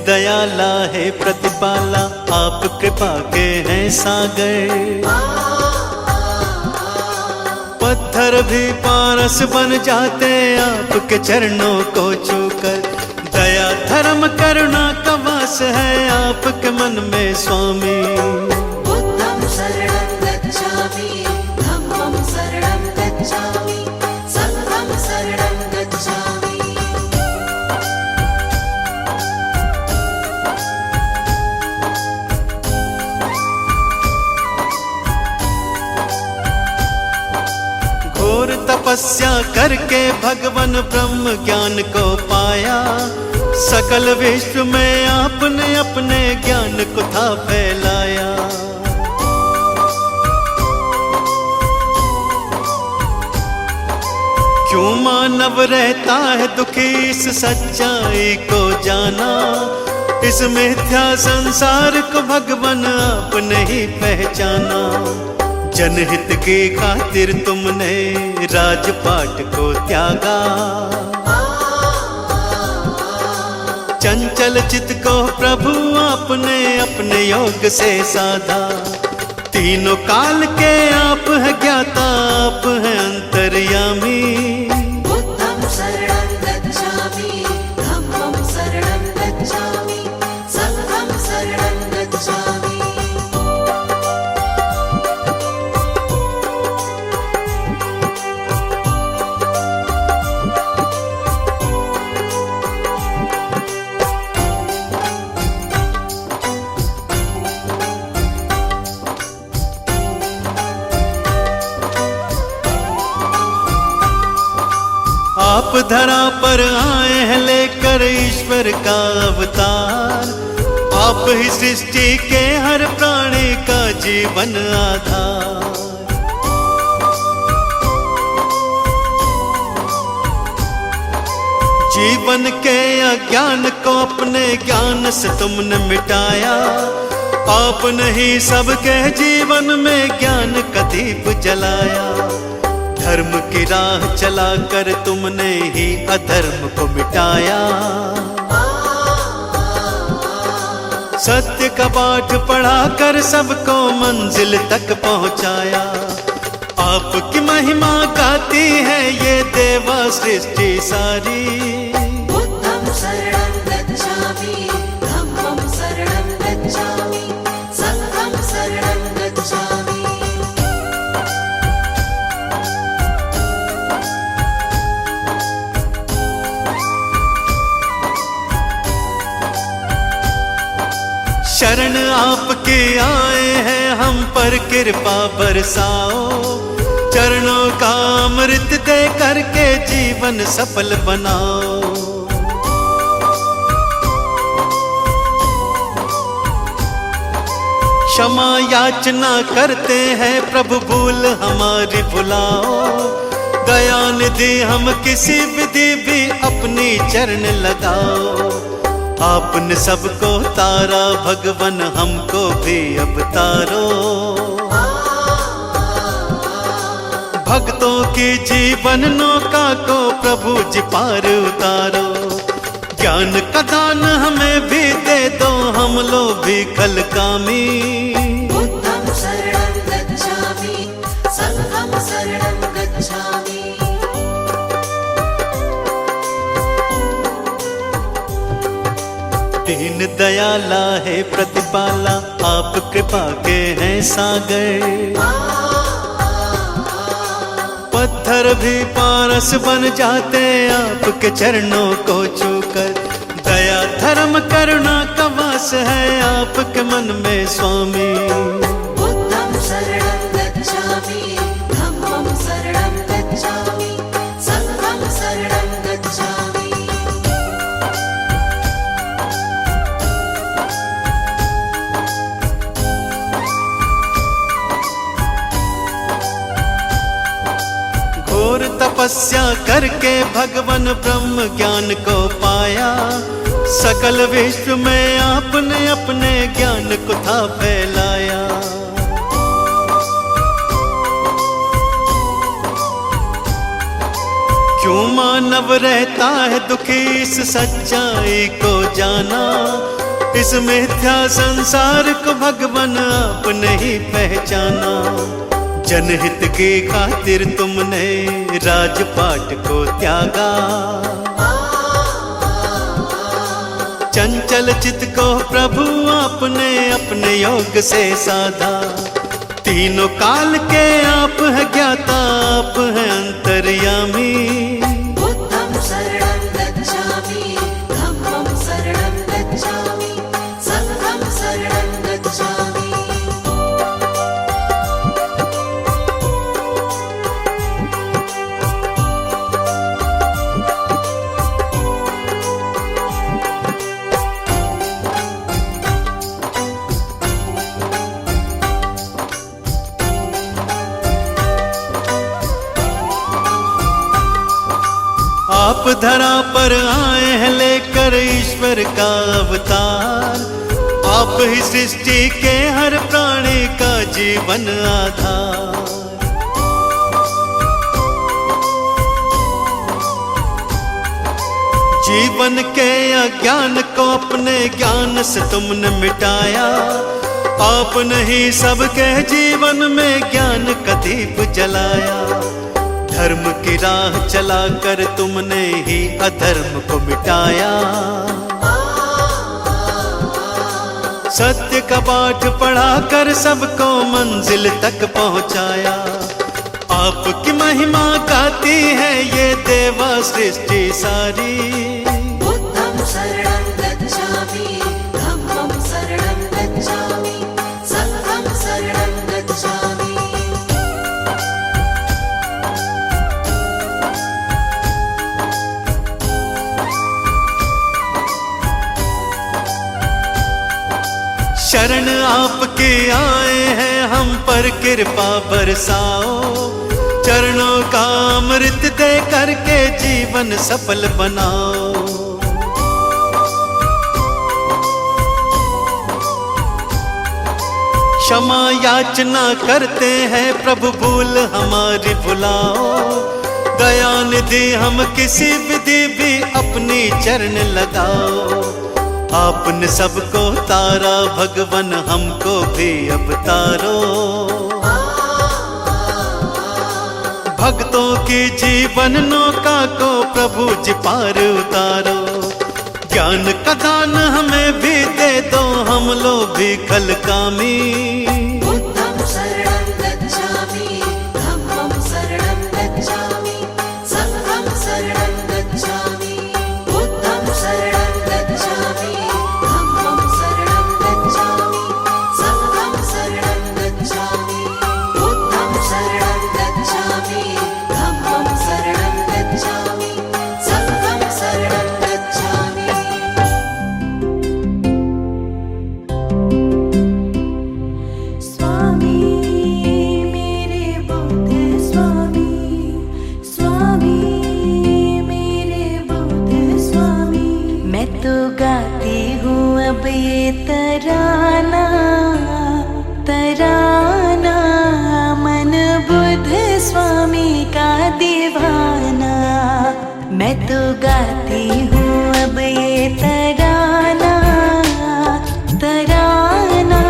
दयाला है प्रतिपाला, आप कृपा के हैं सागर। पत्थर भी पारस बन जाते आपके चरणों को छूकर। दया धर्म करुणा का वास है आपके मन में स्वामी। बुद्धं शरणं गच्छामि, धम्मं शरणं गच्छामि, संघं शरणं गच्छामि। घोर तपस्या करके भगवान ब्रह्म ज्ञान को पाया। सकल विश्व में आपने अपने ज्ञान को था फैलाया। क्यों मानव रहता है दुखी इस सच्चाई को जाना। इस मिथ्या संसार को भगवान आपने ही पहचाना। जनहित की खातिर तुमने राजपाट को त्यागा। चंचल चित्त को प्रभु आपने अपने योग से साधा। तीनों काल के आप है ज्ञाता, आप है अंतर्यामी। बुद्धं शरणं गच्छामि, धम्मं शरणं गच्छामि, संघं शरणं गच्छामि। आप धरा पर आए हैं लेकर ईश्वर का अवतार। आप ही सृष्टि के हर प्राणी का जीवन आधार। जीवन के अज्ञान को अपने ज्ञान से तुमने मिटाया। आपने ही सबके जीवन में ज्ञान का दीप जलाया। धर्म की राह चलाकर तुमने ही अधर्म को मिटाया। सत्य का पाठ पढ़ाकर सबको मंजिल तक पहुंचाया। आपकी महिमा गाती है ये देवा सृष्टि सारी। बुद्धं शरणं गच्छामि, धम्मं शरणं गच्छामि, संघं शरणं गच्छामि। शरण आपके आए हैं हम पर कृपा बरसाओ। चरणों का अमृत दे करके जीवन सफल बनाओ। क्षमा याचना करते हैं प्रभु भूल हमारी भुलाओ। दया निधि हम किसी विधि भी अपनी चरण लगाओ। आपने सबको तारा भगवान हमको भी अब तारो। भक्तों की जीवन नौका को प्रभु जी पार उतारो। ज्ञान का दान हमें भी दे दो, हम लोग भी कल कामी। बुद्धं शरणं गच्छामि, संघं शरणं गच्छामि। दीन दयाला है प्रतिपाला, आप कृपा के हैं सागर। पत्थर भी पारस बन जाते आपके चरणों को छूकर। दया धर्म करुणा का वास है आपके मन में स्वामी। बुद्धं शरणं गच्छामि, धम्मं शरणं गच्छामि, संघं शरणं गच्छामि। घोर तपस्या करके भगवान ब्रह्म ज्ञान को पाया। सकल विश्व में आपने अपने ज्ञान को था फैलाया। क्यों मानव मानव रहता है दुखी इस सच्चाई को जाना, इस मिथ्या संसार को भगवान आप नहीं पहचाना। जनहित के खातिर तुमने राजपाट को त्यागा, चंचल चित्त को प्रभु आपने अपने योग से साधा। तीनों काल के आप है ज्ञाता, आप है अंतर्यामी। बुद्धं शरणं गच्छामि, धम्मं शरणं गच्छामि, संघं शरणं गच्छामि। आप धरा पर आए हैं लेकर ईश्वर का अवतार, आप ही सृष्टि के हर प्राणी का जीवन आधार। जीवन के अज्ञान को अपने ज्ञान से तुमने मिटाया, आपने ही सबके जीवन में ज्ञान का दीप जलाया। धर्म की राह चलाकर तुमने ही अधर्म को मिटाया, सत्य का पाठ पढ़ाकर सबको मंजिल तक पहुंचाया। आपकी महिमा गाती है ये देवा सृष्टि सारी। बुद्धं शरणं गच्छामि, धम्मं शरणं गच्छामि, संघं शरणं गच्छामि। शरण आपके आए हैं हम पर कृपा बरसाओ, चरणों का अमृत दे करके जीवन सफल बनाओ। क्षमा याचना करते हैं प्रभु भूल हमारी भुलाओ, दया निधि हम किसी विधि भी अपनी चरण लगाओ। आपने सबको तारा भगवन हमको भी अब तारो, भक्तों की जीवन नौका को प्रभु जी पार उतारो। ज्ञान का दान हमें भी दे दो, हम लोग भी कल कामी। बुद्धं शरणं गच्छामि, धम्मं शरणं गच्छामि, संघं शरणं गच्छामि। बुद्धं शरणं गच्छामि, धम्मं शरणं गच्छामि, संघं शरणं गच्छामि। बुद्धं शरणं गच्छामि, धम्मं शरणं गच्छामि, संघं शरणं गच्छामि। स्वामी मेरे बुद्ध स्वामी, स्वामी मेरे बुद्ध स्वामी। मैं तो गाती हूँ अब ये तराना, तराना मन बुद्ध स्वामी का दीवाना। मैं तो गाती हूँ अब ये तराना, तराना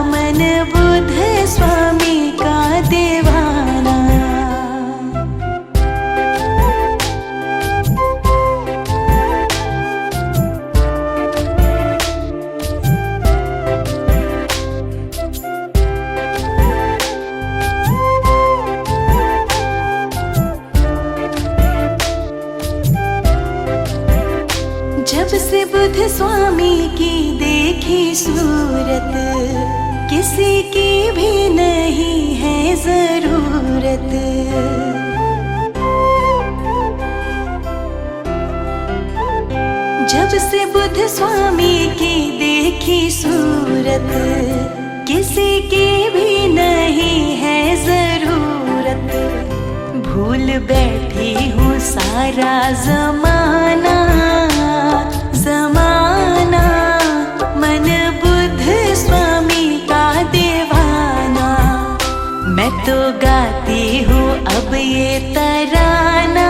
मन बुद्ध स्वामी का दीवाना। जब से बुद्ध स्वामी की देखी सूरत, किसी की भी नहीं है जरूरत। जब से बुद्ध स्वामी की देखी सूरत, किसी की भी नहीं है जरूरत। भूल बैठी हूँ सारा जमाना, जमाना मन बुद्ध स्वामी का दीवाना। मैं तो गाती हूँ अब ये तराना,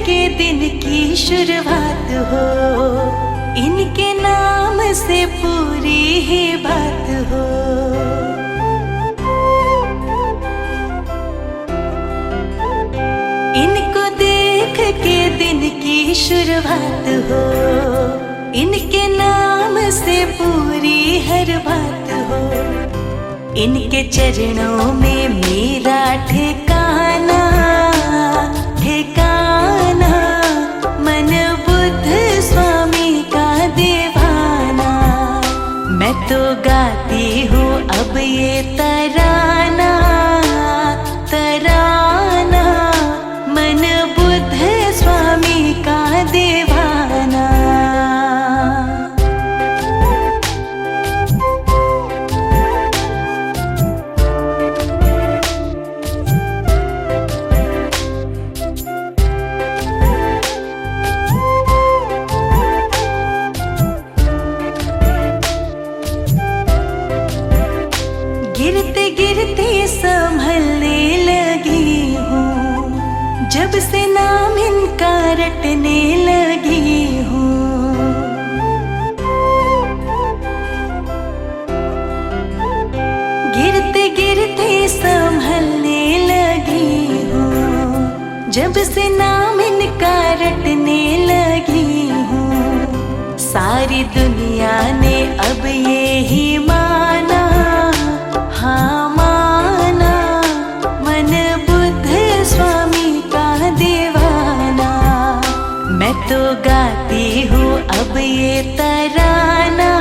के दिन की शुरुआत हो, इनके नाम से पूरी ही बात हो। इनको देख के दिन की शुरुआत हो, इनके नाम से पूरी हर बात हो। इनके चरणों में मेरा ठिकाना ठिकाना, मन बुद्ध स्वामी का दीवाना। मैं तो गाती हूँ अब ये तराना तराना, मन बुद्ध स्वामी का दीवाना। गिरते गिरते संभलने लगी हूँ, जब से नाम इनका रटने लगी हूँ। गिरते गिरते संभलने लगी हूँ, जब से नाम इनका रटने लगी हूँ। सारी दुनिया ने अब ये ही माना, हाँ माना, मन बुद्ध स्वामी का दीवाना। मैं तो गाती हूँ अब ये तराना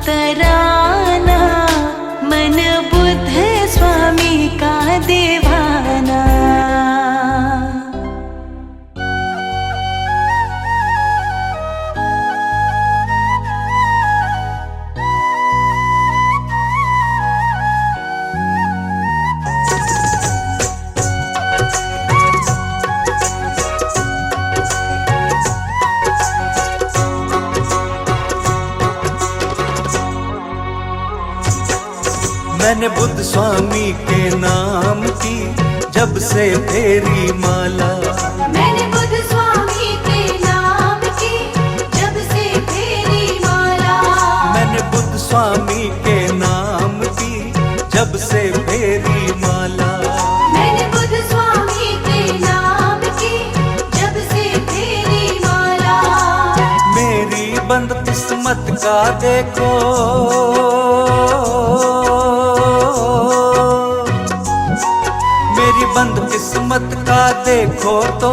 तराना, मन बुद्ध स्वामी का दीवाना। मैंने बुद्ध स्वामी के नाम की जब से फेरी माला। मैंने बुद्ध स्वामी के नाम की जब से फेरी माला। मैंने बुद्ध स्वामी के नाम की जब से फेरी माला। मैंने बुद्ध स्वामी के नाम की जब से फेरी माला। मेरी बंद किस्मत का देखो, मेरी बंद किस्मत का देखो तो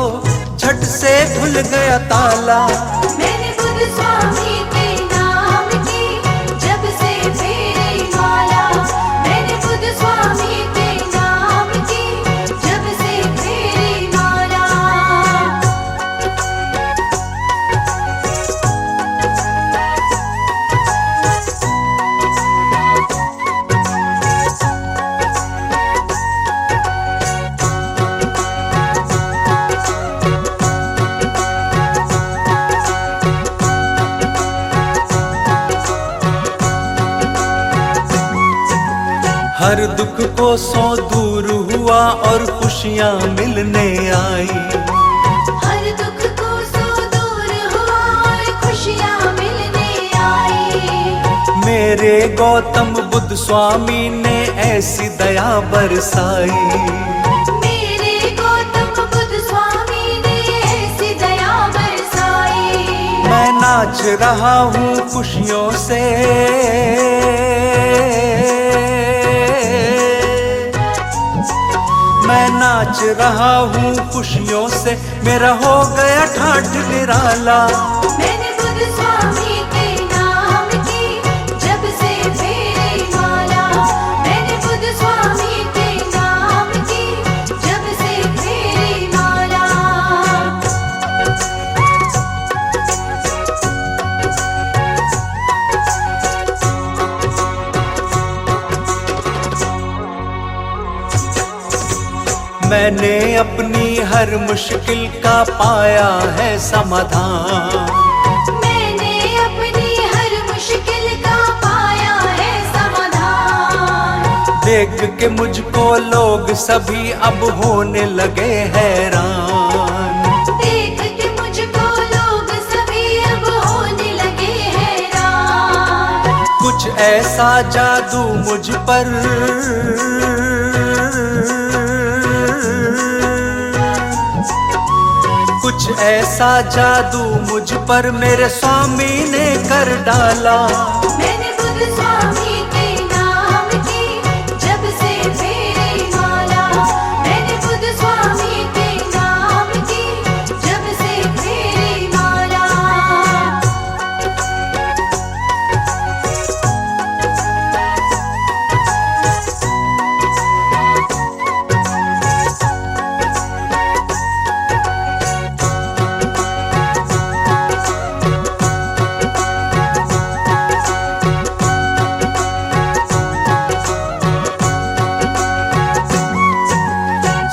झट से खुल गया ताला। मैंने बुद्ध स्वामी के नाम की जब से फेरी माला। मैंने बुद्ध स्वामी के नाम की जब से फेरी माला। हर दुख को सौ दूर हुआ और खुशियाँ मिलने आई। हर दुख को सौ दूर हुआ और खुशियाँ मिलने आई। मेरे गौतम बुद्ध स्वामी ने ऐसी दया बरसाई। मेरे गौतम बुद्ध स्वामी ने ऐसी दया बरसाई। मैं नाच रहा हूँ खुशियों से, मैं नाच रहा हूँ खुशियों से, मेरा हो गया ठाठ निराला। मैंने बुद्ध स्वामी के नाम की जब से फेरी माला। मैंने बुद्ध स्वामी के नाम की जब से फेरी माला। मैंने अपनी हर मुश्किल का पाया है समाधान। मैंने अपनी हर मुश्किल का पाया है समाधान। देख के मुझको लोग सभी अब होने लगे हैरान। ऐसा जादू मुझ पर, कुछ ऐसा जादू मुझ पर मेरे स्वामी ने कर डाला। मैंने बुद्ध स्वामी के नाम की जब से फेरी माला, मैंने बुद्ध स्वामी के नाम की जब से फेरी माला।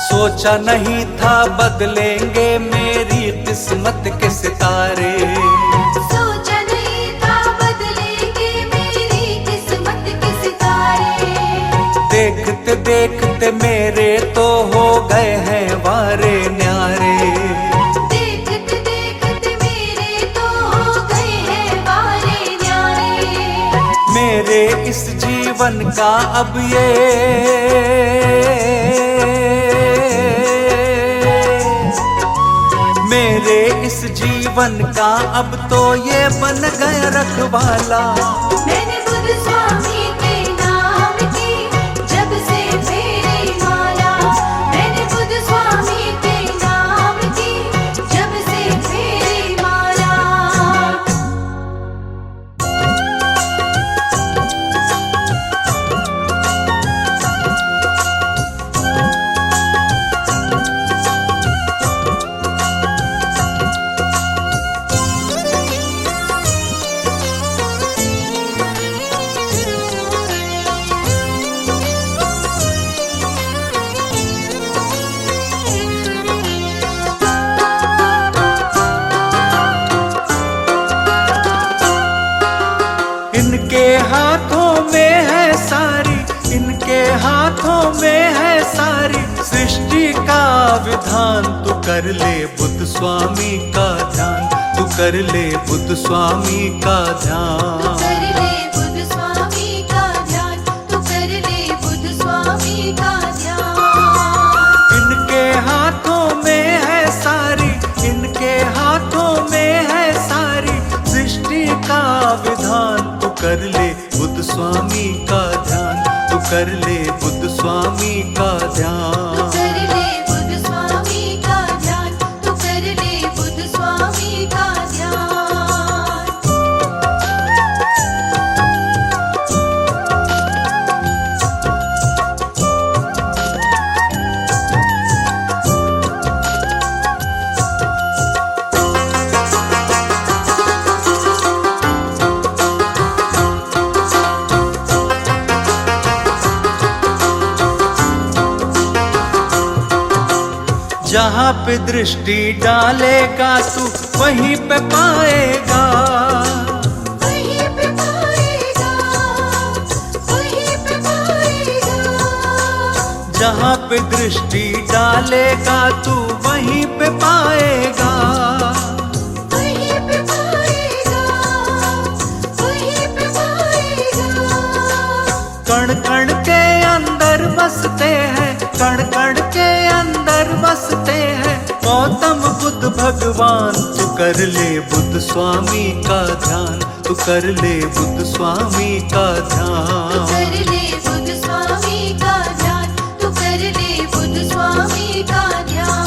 सोचा नहीं था बदलेंगे मेरी किस्मत के सितारे, सोचा नहीं था बदलेंगे मेरी किस्मत के सितारे। देखते देखते मेरे तो हो गए हैं वारे न्यारे। देखते देखते मेरे तो हो गए हैं वारे न्यारे। मेरे इस जीवन का अब ये मेरे इस जीवन का अब तो ये बन गया रखवाला। मैंने बुद्ध स्वामी के नाम की जब से फेरी माला, मैंने बुद्ध स्वामी के नाम की जब से फेरी माला। इनके हाथों में है सारी, इनके हाथों में है सारी सृष्टि का विधान। तू कर ले बुद्ध स्वामी का ध्यान, तू कर ले बुद्ध स्वामी का ध्यान। कर ले बुद्ध स्वामी का ध्यान, तू कर ले बुद्ध स्वामी का ध्यान। इनके हाथों में है सारी, इनके हाथों में है सारी सृष्टि का विधान। तू कर ले बुद्ध स्वामी का ध्यान, तू कर ले बुद्ध स्वामी का ध्यान। कर ले बुद्ध स्वामी का ध्यान, तू कर ले बुद्ध स्वामी का ध्यान। जहाँ पे दृष्टि डालेगा तू वहीं पे पाएगा, वहीं पे पाएगा, वहीं पे पाएगा। जहाँ पे दृष्टि डालेगा तू वहीं पे पाएगा। वहीं पे पाएगा, वहीं पे पाएगा। कण कण के अंदर बसते हैं, कण कण के अंदर बसते हैं गौतम बुद्ध भगवान। तू कर ले बुद्ध स्वामी का ध्यान, तू कर ले बुद्ध स्वामी का ध्यान। कर ले बुद्ध स्वामी का ध्यान, तू कर ले बुद्ध स्वामी का ध्यान।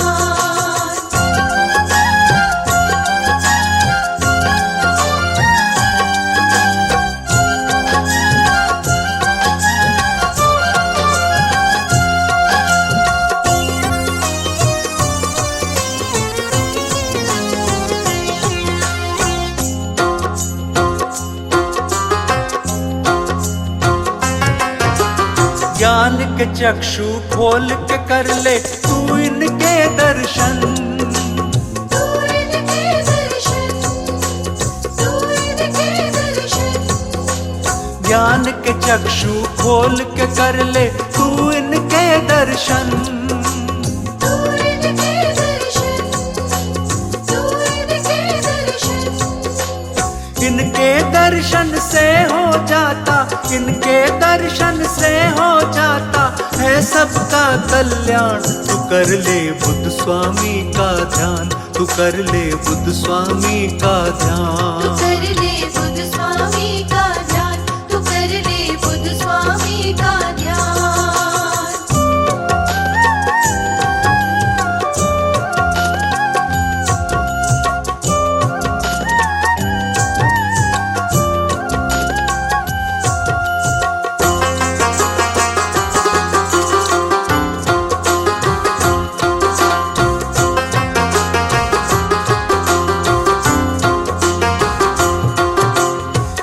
ज्ञान के चक्षु खोल के कर ले तू इनके दर्शन। तू इनके दर्शन, तू इनके दर्शन। ज्ञान के चक्षु खोल के कर ले तू इनके दर्शन। तू इनके दर्शन, तू इनके दर्शन। इनके दर्शन से हो जाता इनके दर्शन से हो जाता है सबका कल्याण। तू कर ले बुद्ध स्वामी का ध्यान, तू कर ले बुद्ध स्वामी का तू ध्यान। कर ले बुद्ध स्वामी का ध्यान, तू कर ले बुद्ध स्वामी का ध्यान।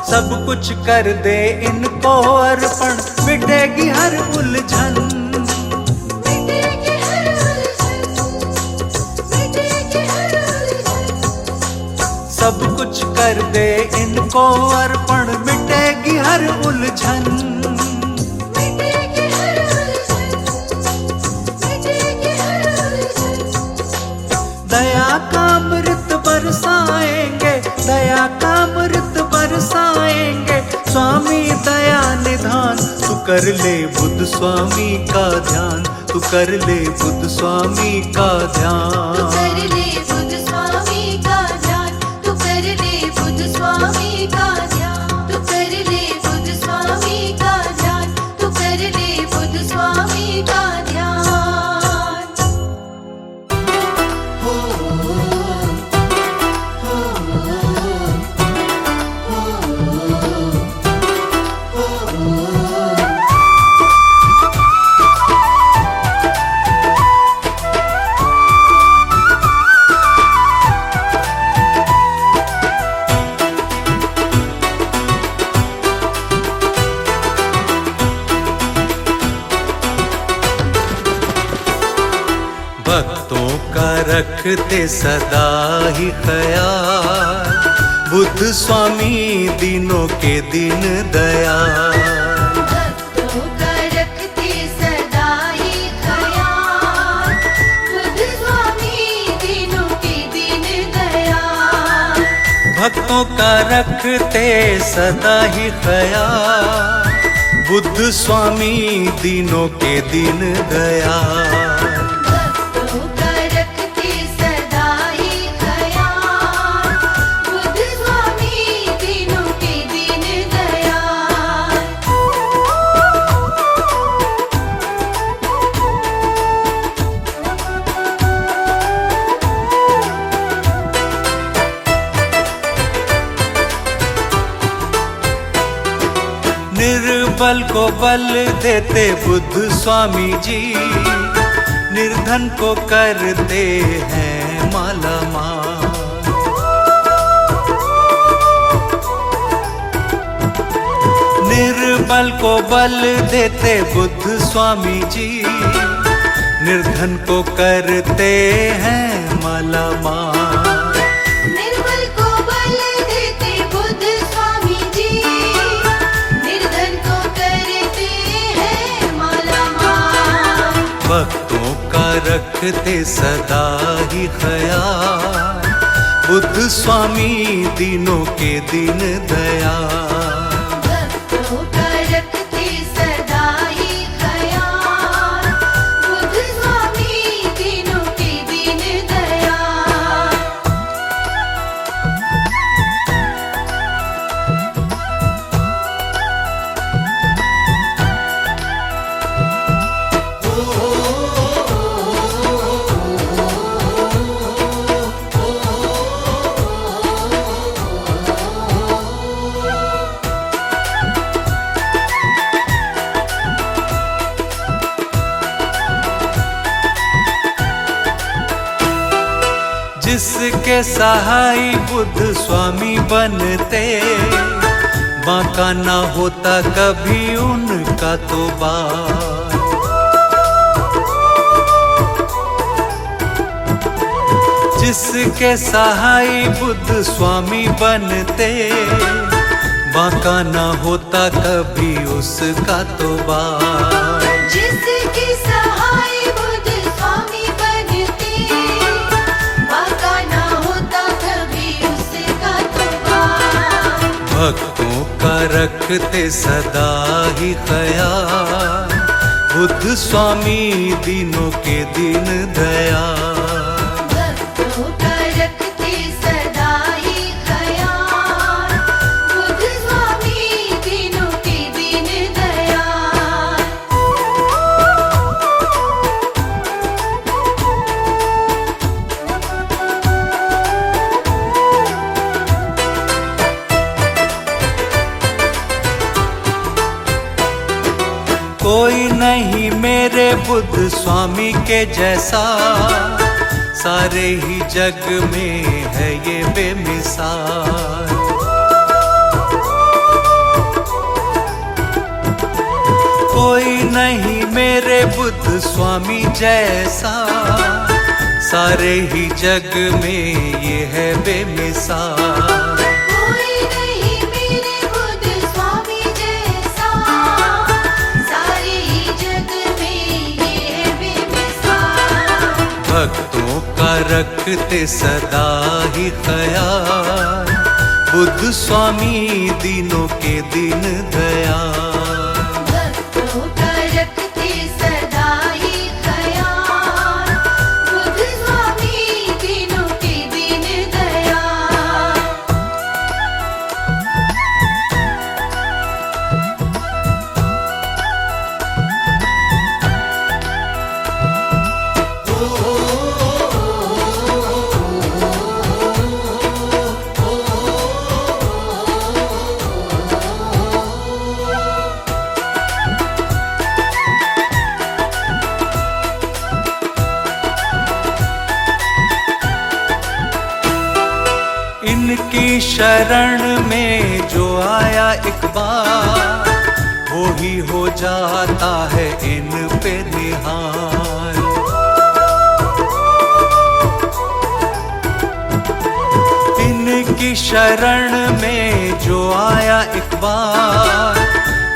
सब कुछ कर दे इनको अर्पण, मिटेगी हर उलझन। मिटेगी हर उलझन, मिटेगी हर उलझन। सब कुछ कर दे इनको अर्पण, मिटेगी हर उलझन। मिटेगी हर उलझन, मिटेगी हर उलझन। दया का अमृत बरसाएंगे, दया का अमृत बरसाएंगे स्वामी दया निधान। तू कर ले बुद्ध स्वामी का ध्यान, तू कर ले बुद्ध स्वामी का तू ध्यान। कर ले बुद्ध स्वामी का ध्यान, तू कर ले बुद्ध स्वामी का ध्यान। तू कर ले बुद्ध स्वामी का ध्यान, तू कर ले बुद्ध स्वामी का ध्यान। भक्तों का रखते सदा ही ख्याल, बुद्ध स्वामी दिनों के दिन दयाल। भक्तों का रखते सदा ही ख्याल, बुद्ध स्वामी दिनों के दिन दयाल। भक्तों का रखते सदा ही ख्याल, बुद्ध स्वामी दिनों के दिन दयाल। भक्तों का रखते सदा ही ख्याल, बुद्ध स्वामी दिनों के दिन दयाल। निर्बल को बल देते बुद्ध स्वामी जी, निर्धन को करते हैं माला माल। निर्बल को बल देते बुद्ध स्वामी जी, निर्धन को करते हैं माला माल। निर्बल को बल देते बुद्ध स्वामी जी, निर्धन को करते हैं माला माल। भक्तों का रखते सदा ही ख्याल, बुद्ध स्वामी दिनों के दिन दयाल। भक्तों का रखते सदा ही ख्याल, बुद्ध स्वामी दिनों के दिन दयाल। जिसके सहाय बुद्ध स्वामी बनते, बांका ना होता कभी उनका तो बात। जिसके सहाय बुद्ध स्वामी बनते, बांका ना होता कभी उसका तो बात। जिसके सहाय बुद्ध स्वामी बनते, बांका ना होता कभी उसका तो बात। भक्तों का रखते सदा ही ख्याल, बुद्ध स्वामी दीनों के दीन दयाल। भक्तों का रखते सदा ही ख्याल, बुद्ध स्वामी दीनों के दीन दयाल। कोई नहीं मेरे बुद्ध स्वामी के जैसा, सारे ही जग में है ये बेमिसाल। कोई नहीं मेरे बुद्ध स्वामी जैसा, सारे ही जग में ये है बेमिसाल। कोई नहीं मेरे बुद्ध स्वामी जैसा, सारे ही जग में ये है बेमिसाल। भक्तों का रखते सदा ही ख्याल, बुद्ध स्वामी दीनों के दीन दयाल। भक्तों का रखते सदा ही ख्याल, बुद्ध स्वामी दीनों के दीन दयाल। इनकी शरण में जो आया एक बार, वो ही हो जाता है इन पे निहाल। इनकी शरण में जो आया एक बार,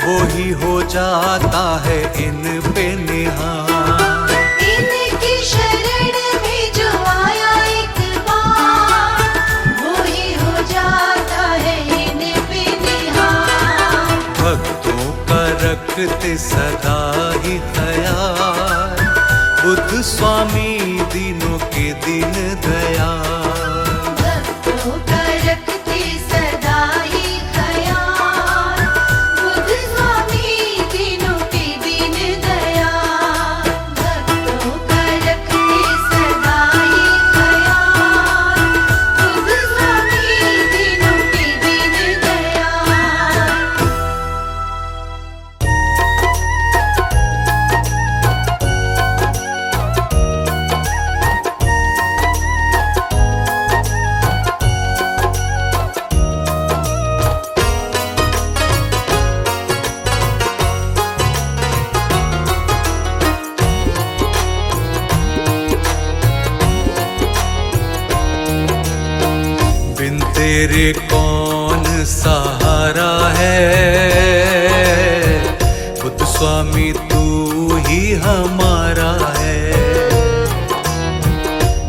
वो ही हो जाता है इन पे निहाल। इनकी शरण में जो आया एक बार, वो ही हो जाता है इन पे निहाल। भक्तों का रखते सदा ही ख्याल, बुद्ध स्वामी दीनों के दीन दयाल। भक्तों का रखते सदा ही ख्याल, बुद्ध स्वामी दीनों के दीन दयाल। भक्तों का रखते सदा ही ख्याल, बुद्ध स्वामी दीनों के दीन दयाल। बिन तेरे कौन सहारा है, बुद्ध स्वामी तू ही हमारा है।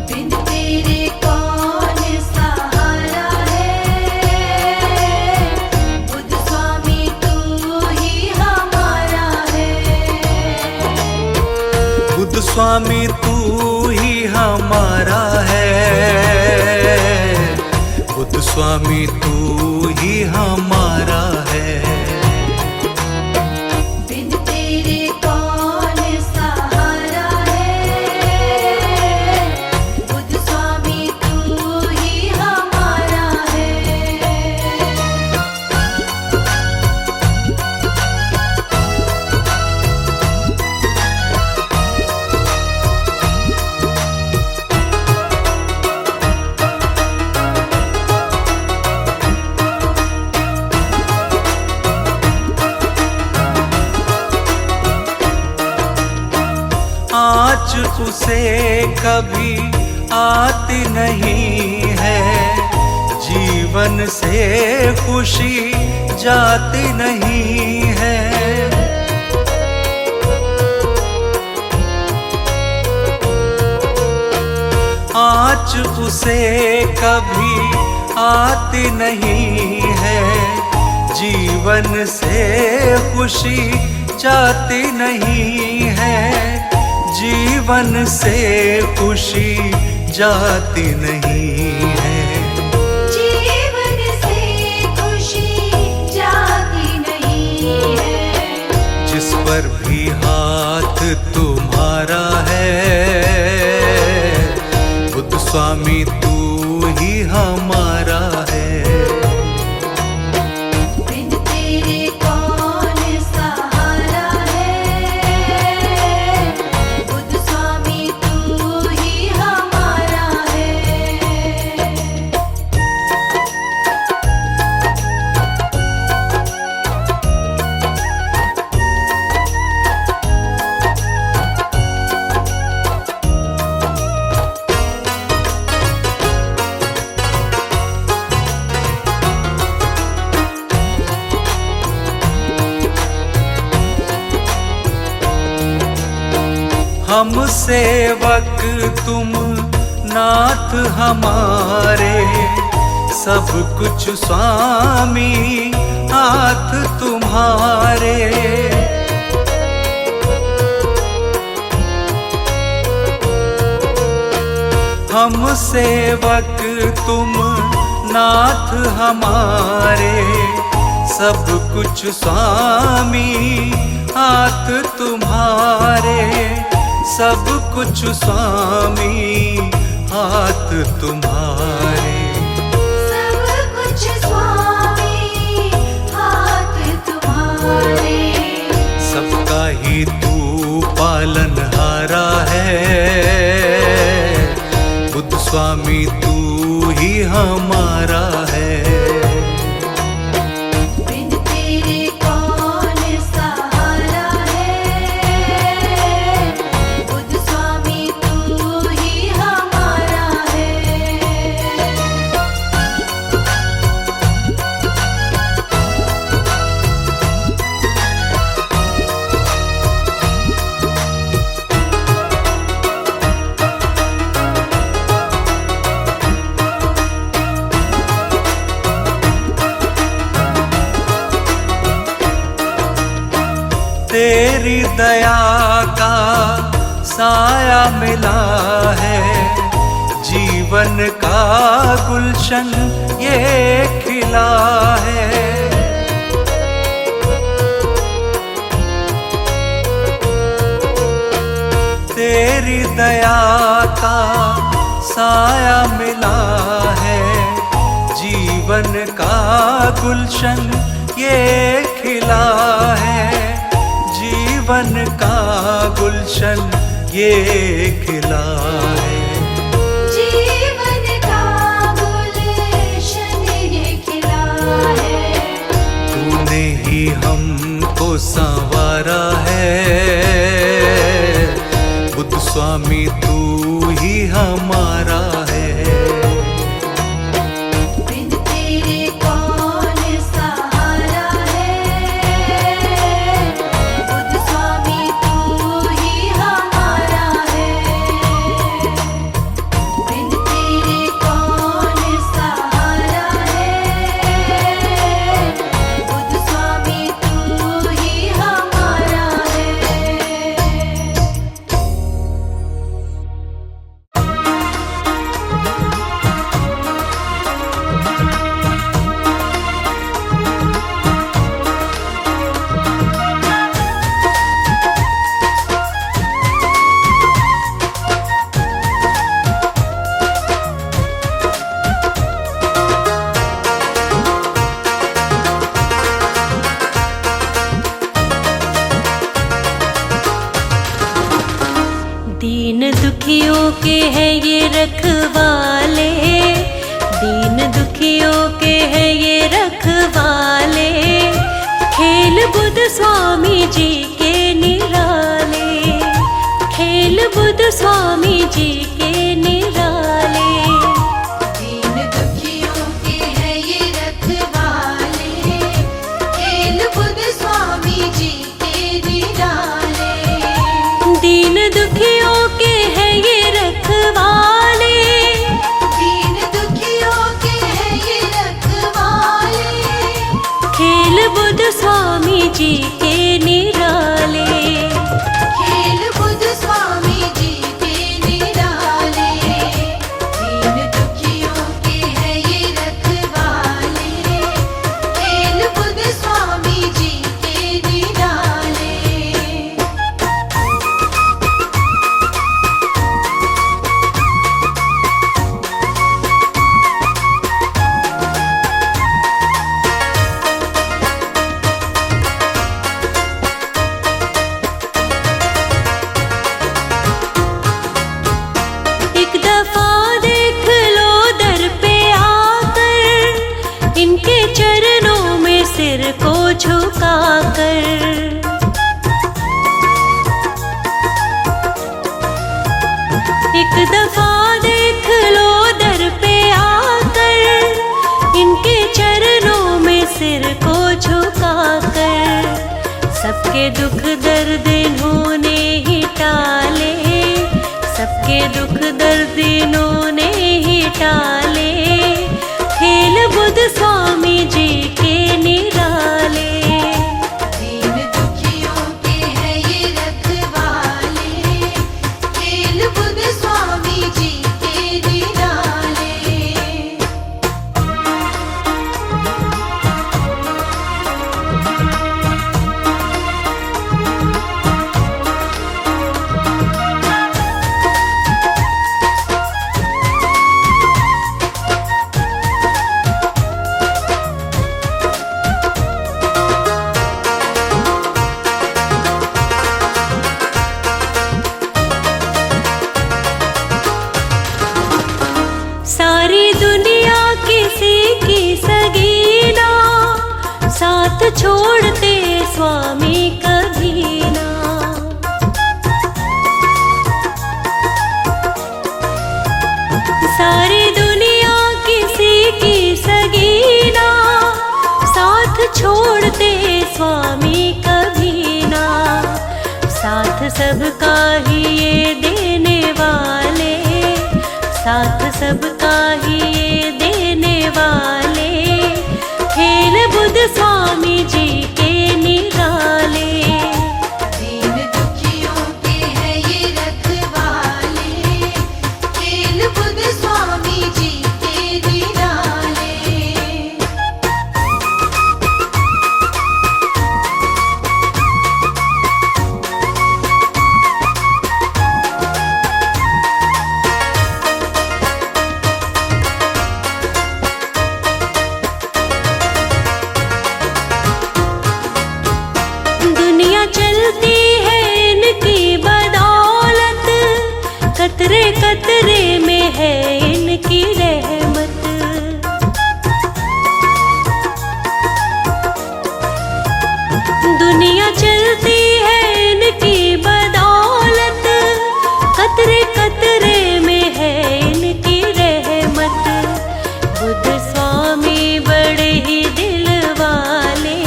बिन तेरे कौन सहारा है, बुद्ध स्वामी तू ही हमारा है। बुद्ध स्वामी तू ही हमारा है, बुद्ध स्वामी तू ही हमारा है। बिन तेरे कौन सहारा है, बुद्ध स्वामी तू ही हमारा है। आँच उसे कभी आती नहीं है, जीवन से खुशी जाती नहीं है। आँच उसे कभी आती नहीं है, जीवन से खुशी जाती नहीं है, जीवन से खुशी जाती नहीं है। जीवन से खुशी जाती नहीं है। जिस पर भी हाथ तुम्हारा है, बुद्ध स्वामी तू ही हमारा है। बिन तेरे कौन सहारा है, बुद्ध स्वामी तू ही हमारा है। हम सेवक तुम नाथ हमारे, सब कुछ स्वामी हाथ तुम्हारे। हम सेवक तुम नाथ हमारे, सब कुछ स्वामी हाथ तुम्हारे। सब कुछ स्वामी हाथ तुम्हारे। सब कुछ स्वामी हाथ तुम्हारे। सबका ही तू पालनहारा है, बुद्ध स्वामी तू ही हमारा है। बिन तेरे कौन सहारा है, बुद्ध स्वामी तू ही हमारा है। तेरी दया का साया मिला है, जीवन का गुलशन ये खिला है। तेरी दया का साया मिला है, जीवन का गुलशन ये खिला है। जीवन का गुलशन ये खिला है। जीवन का गुलशन ये खिला है। तूने ही हमको संवारा है, बुद्ध स्वामी तू ही हमारा है। बिन तेरे कौन सहारा है, बुद्ध स्वामी तू ही हमारा है। बिन तेरे कौन सहारा है, बुद्ध स्वामी तू ही हमारा है। दीन दुखियों के हैं ये रखवाले, दीन दुखियों के हैं ये रखवाले। खेल बुद्ध स्वामी जी के निराले, खेल बुद्ध स्वामी जी के निराले। दीन दुखियों के हैं ये रखवाले, खेल बुद्ध स्वामी जी के निराले। दीन दुखियों के हैं ये रखवाले, जी के निराले। खेल बुद्ध स्वामी जी के निराले, दीन दुखियों के हैं ये रखवाले। खेल बुद्ध स्वामी जी के निराले। एक दफा देख लो दर पे आकर, इनके चरणों में सिर को झुकाकर। एक दफा देख लो दर पे आकर, इनके चरणों में सिर को झुकाकर। सबके दुख दर्द इन्होंने ही टाले, सबके दुख दर्द इन्होंने ही टाले। खेल बुद्ध स्वामी जी के निराले। दीन दुखियों के हैं ये रखवाले। खेल बुद्ध स्वामी जी के निराले। सारी दुनिया किसी की सगीना, साथ छोड़ते स्वामी कभी ना। सारी दुनिया किसी की सगीना, साथ छोड़ते स्वामी कभी ना। साथ सबका ही ये देने वाले, साथ सबका ही ये देने वाले। खेल बुद्ध स्वामी जी के निराले। दीन दुखियों के हैं ये रखवाले। खेल बुद्ध स्वामी जी के निराले। दुनिया चलती है इनकी बदौलत, कतरे कतरे में है इनकी रहमत। दुनिया चलती है इनकी बदौलत, कतरे कतरे में है इनकी रहमत। बुद्ध स्वामी बड़े ही दिल वाले,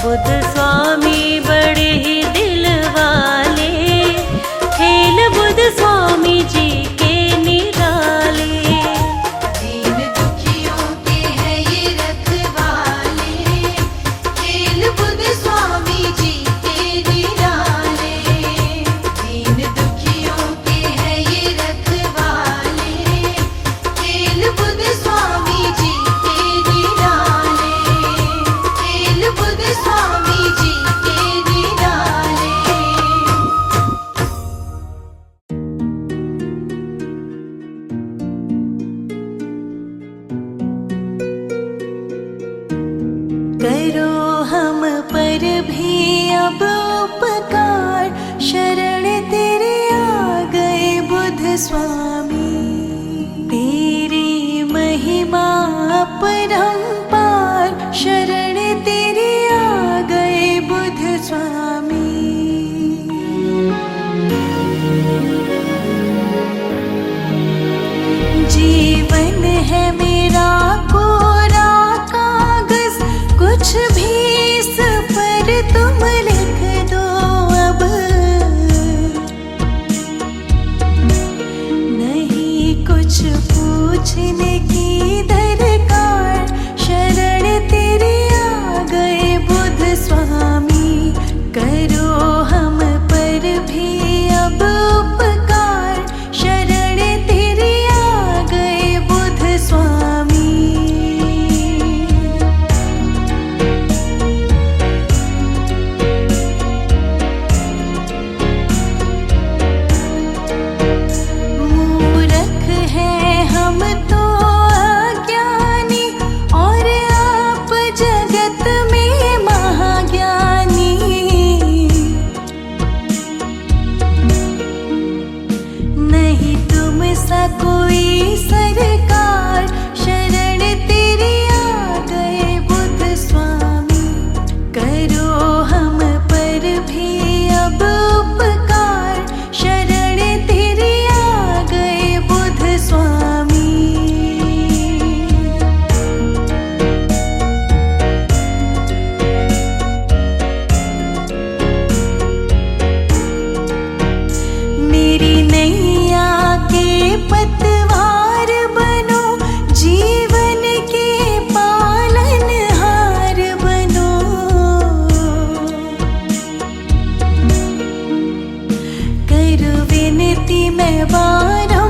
बुद्ध स्वामी बड़े ही दिल वाले। खेल बुद्ध स्वामी जी के निराले। दीन दुखियों के हैं ये रखवाले। खेल बुद्ध स्वामी जी के निराले। दीन दुखियों के हैं ये रखवाले। खेल बुद्ध स्वामी जी के निराले। खेल बुद्ध स्वामी जी के निराले। करो हम पर भी अब उपकार, शरण तेरे आ गए बुद्ध स्वामी। तेरी महिमा अपरंपार, शरण तेरे आ गए बुद्ध स्वामी। जीवन है मेरा कोरा कागज, कुछ भी इस पर तुम लिख दो अब। नहीं कुछ पूछने की दरकार, शरण तेरे आ गए बुद्ध स्वामी। फिर विनती मैं बार